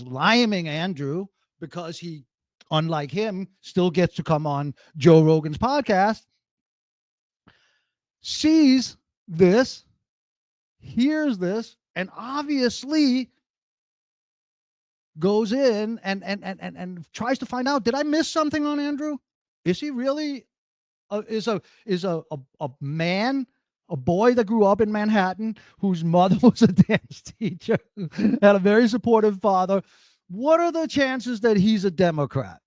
liming Andrew because he, unlike him, still gets to come on Joe Rogan's podcast, sees this, hears this, and obviously goes in and tries to find out, did I miss something on Andrew? Is he really is a man, a boy that grew up in Manhattan, whose mother was a dance teacher, had a very supportive father? What are the chances that he's a Democrat?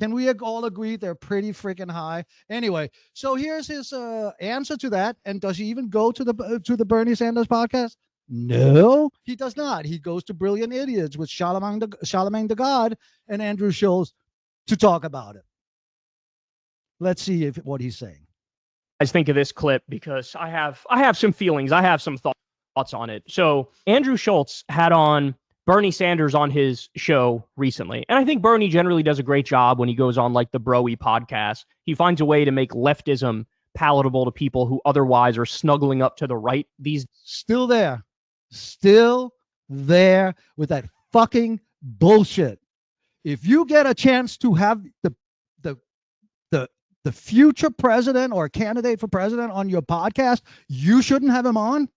Can we all agree they're pretty freaking high? Anyway, so here's his answer to that. And does he even go to the Bernie Sanders podcast? No, he does not. He goes to Brilliant Idiots with Charlemagne the God and Andrew Schultz to talk about it. Let's see what he's saying. I think of this clip because I have some feelings. I have some thoughts on it. So Andrew Schultz had on Bernie Sanders on his show recently. And I think Bernie generally does a great job when he goes on like the Broy podcast. He finds a way to make leftism palatable to people who otherwise are snuggling up to the right. These still there with that fucking bullshit. If you get a chance to have the future president or candidate for president on your podcast, you shouldn't have him on.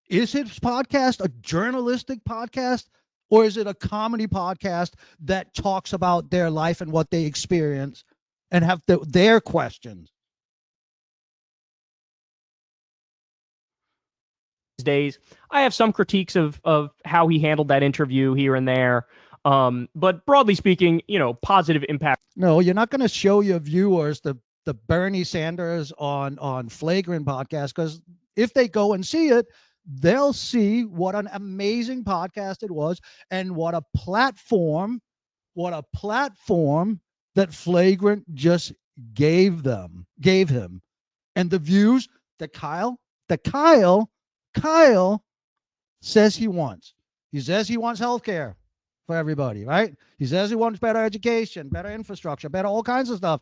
Is his podcast a journalistic podcast, or is it a comedy podcast that talks about their life and what they experience and have their questions? Days, I have some critiques of how he handled that interview here and there. But broadly speaking, positive impact. No, you're not going to show your viewers the Bernie Sanders on Flagrant podcast, because if they go and see it, they'll see what an amazing podcast it was and what a platform that Flagrant just gave him, and the views that Kyle says he wants. He says he wants healthcare for everybody, right? He says he wants better education, better infrastructure, better all kinds of stuff.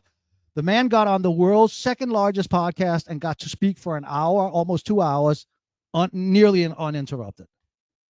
The man got on the world's second largest podcast and got to speak for an hour, almost 2 hours, nearly uninterrupted.